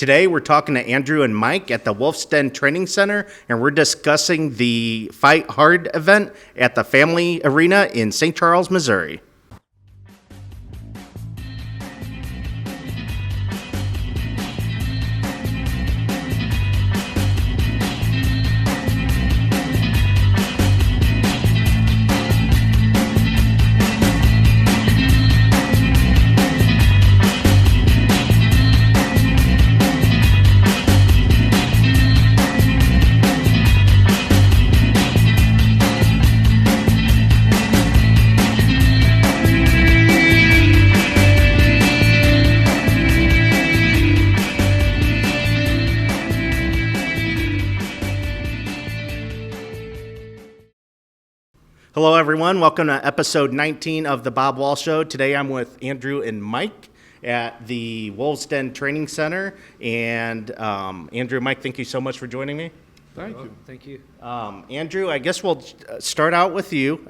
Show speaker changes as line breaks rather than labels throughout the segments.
Today we're talking to Andrew and Mike at the Wolve Training Center, and we're discussing the Fight Hard event at the Family Arena in St. Charles, Missouri. Hello, everyone. Welcome to episode 19 of the Bob Wahl Show. Today I'm with Andrew and Mike at the Wolve Training Center. And Andrew and Mike, thank you so much for joining me.
Thank you.
Andrew, I guess we'll start out with you.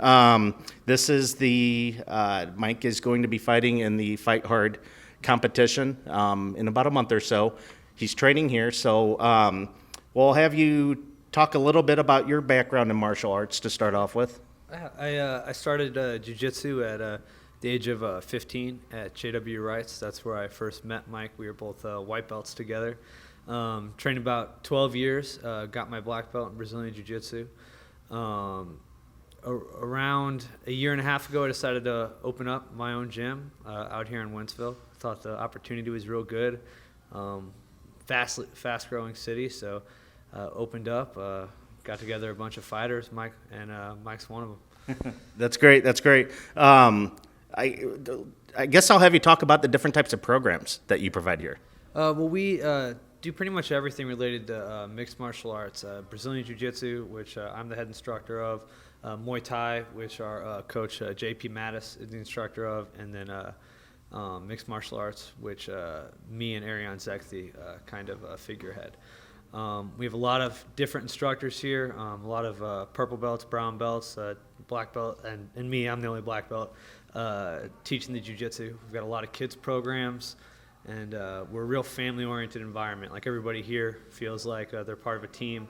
This is Mike is going to be fighting in the Fight Hard competition in about a month or so. He's training here, so we'll have you talk a little bit about your background in martial arts to start off with.
I started jiu-jitsu at the age of 15 at J.W. Wright's. That's where I first met Mike. We were both white belts together. Trained about 12 years, got my black belt in Brazilian jiu-jitsu. Around a year and a half ago, I decided to open up my own gym out here in Wentzville. Thought the opportunity was real good. Fast-growing city, so opened up. Got together a bunch of fighters, Mike, and Mike's one of them.
That's great. I guess I'll have you talk about the different types of programs that you provide here.
We do pretty much everything related to mixed martial arts. Brazilian Jiu-Jitsu, which I'm the head instructor of. Muay Thai, which our coach J.P. Mattis is the instructor of. And then mixed martial arts, which me and Ariane Zekthi kind of figurehead. We have a lot of different instructors here, a lot of purple belts, brown belts, black belt, and me, I'm the only black belt, teaching the jiu-jitsu. We've got a lot of kids programs, and we're a real family-oriented environment. Like everybody here feels like they're part of a team,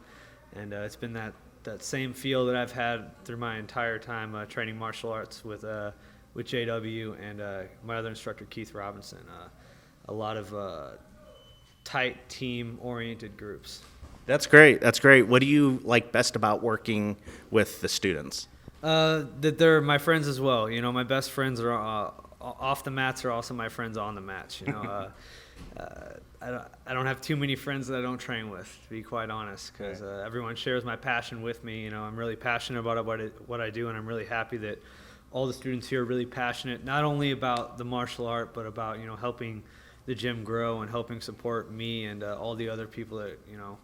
and it's been that same feel that I've had through my entire time training martial arts with JW and my other instructor, Keith Robinson. A lot of tight team-oriented groups.
That's great. What do you like best about working with the students?
That they're my friends as well. You know, my best friends are off the mats are also my friends on the mats. You know, I don't have too many friends that I don't train with, to be quite honest, because everyone shares my passion with me. You know, I'm really passionate about what I do, and I'm really happy that all the students here are really passionate, not only about the martial art, but about, you know, helping the gym grow and helping support me and all the other people that, you know,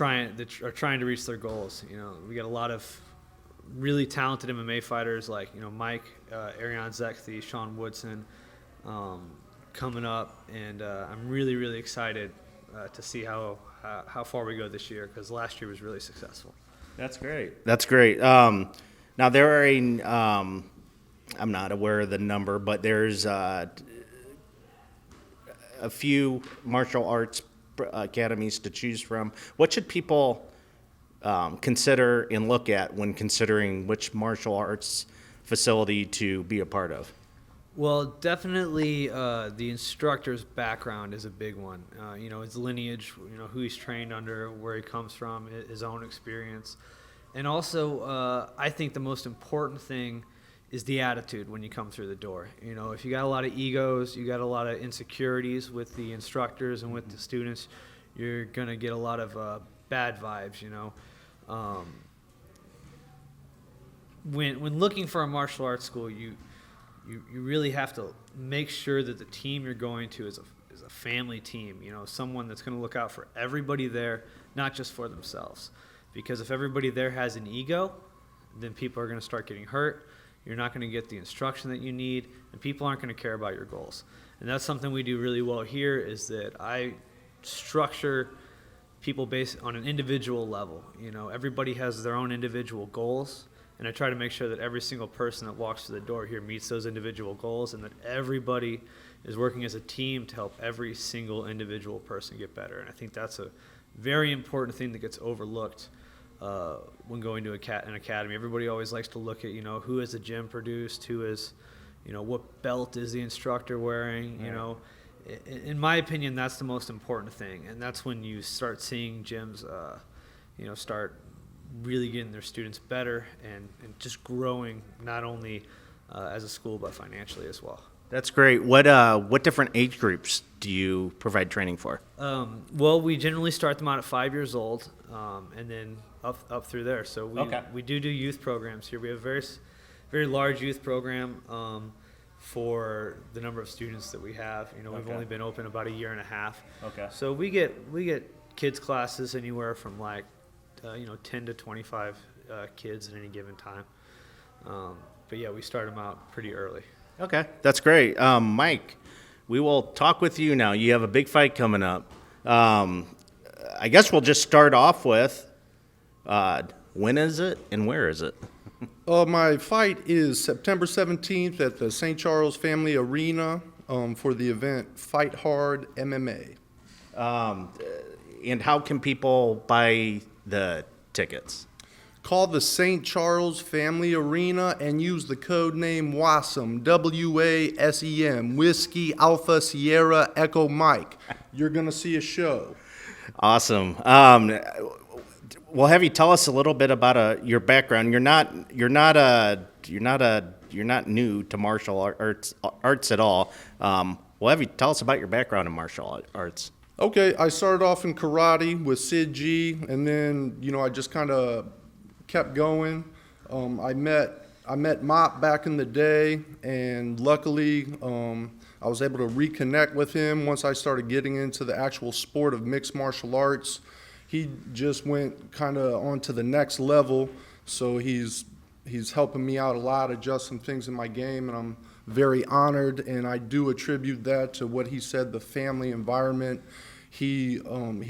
are trying to reach their goals. You know, we got a lot of really talented MMA fighters like, you know, Mike, Ariane Zekthi, Sean Woodson coming up, and I'm really, really excited to see how far we go this year, because last year was really successful.
That's great. Now there are I'm not aware of the number, but there's a few martial arts academies to choose from. What should people consider and look at when considering which martial arts facility to be a part of?
Well, definitely the instructor's background is a big one. You know, his lineage, you know, who he's trained under, where he comes from, his own experience. And also, I think the most important thing is the attitude when you come through the door. You know, if you got a lot of egos, you got a lot of insecurities with the instructors and with the students, you're going to get a lot of bad vibes, you know. When looking for a martial arts school, you really have to make sure that the team you're going to is a family team, you know, someone that's going to look out for everybody there, not just for themselves. Because if everybody there has an ego, then people are going to start getting hurt. You're not going to get the instruction that you need, and people aren't going to care about your goals. And that's something we do really well here, is that I structure people based on an individual level. You know, everybody has their own individual goals, and I try to make sure that every single person that walks through the door here meets those individual goals, and that everybody is working as a team to help every single individual person get better. And I think that's a very important thing that gets overlooked when going to an academy. Everybody always likes to look at, who has the gym produced, who is, what belt is the instructor wearing,
Right.
In my opinion, that's the most important thing. And that's when you start seeing gyms, start really getting their students better and just growing not only as a school but financially as well.
That's great. What different age groups do you provide training for?
Well, we generally start them out at 5 years old, and then up through there. So we do youth programs here. We have a very large youth program for the number of students that we have. We've only been open about a year and a half.
Okay.
So we get kids classes anywhere from 10 to 25 kids at any given time. But yeah, we start them out pretty early.
Okay, that's great. Mike, we will talk with you now. You have a big fight coming up. I guess we'll just start off with when is it and where is it?
My fight is September 17th at the St. Charles Family Arena for the event Fight Hard MMA.
And how can people buy the tickets?
Call the St. Charles Family Arena and use the code name Wasem, WASEM, Whiskey Alpha Sierra Echo Mike. You're going to see a show.
Awesome. We'll have you tell us a little bit about your background. You're not new to martial arts at all. We'll have you tell us about your background in martial arts.
Okay, I started off in karate with Sid G, and then I just kind of kept going. I met Mop back in the day, and luckily I was able to reconnect with him once I started getting into the actual sport of mixed martial arts. He just went kind of on to the next level, so he's helping me out a lot, adjust some things in my game, and I'm very honored, and I do attribute that to what he said, the family environment. He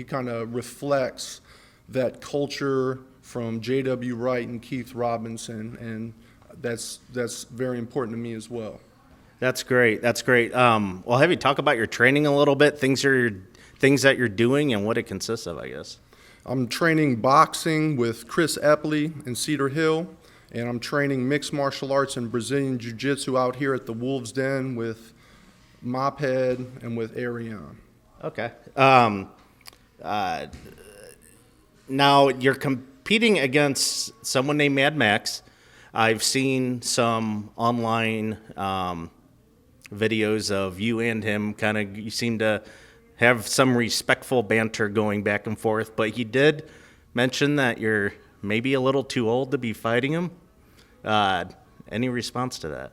kind of reflects that culture from J.W. Wright and Keith Robinson, and that's very important to me as well.
That's great. That's great. We'll have you talk about your training a little bit, things that you're doing and what it consists of, I guess.
I'm training boxing with Chris Epley in Cedar Hill, and I'm training mixed martial arts and Brazilian Jiu-Jitsu out here at the Wolves Den with Mophead and with Ariane.
Okay. Now you're competing against someone named Mad Max. I've seen some online videos of you and him. You seem to have some respectful banter going back and forth, but he did mention that you're maybe a little too old to be fighting him. Any response to that?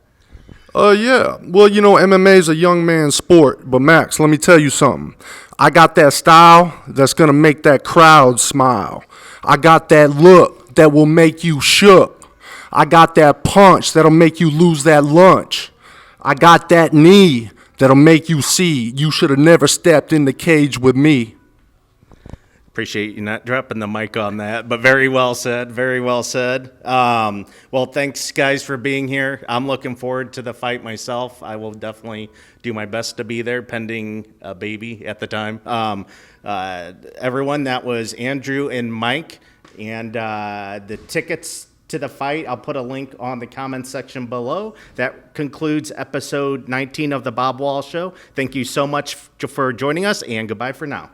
Yeah. Well, MMA is a young man's sport, but Max, let me tell you something. I got that style that's going to make that crowd smile. I got that look that will make you shook. I got that punch that'll make you lose that lunch. I got that knee that'll make you see you should have never stepped in the cage with me.
Appreciate you not dropping the mic on that, but very well said, very well said. Well, thanks, guys, for being here. I'm looking forward to the fight myself. I will definitely do my best to be there, pending a baby at the time. Everyone, that was Andrew and Mike, and the tickets to the fight, I'll put a link on the comments section below. That concludes episode 19 of the Bob Wahl Show. Thank you so much for joining us, and goodbye for now.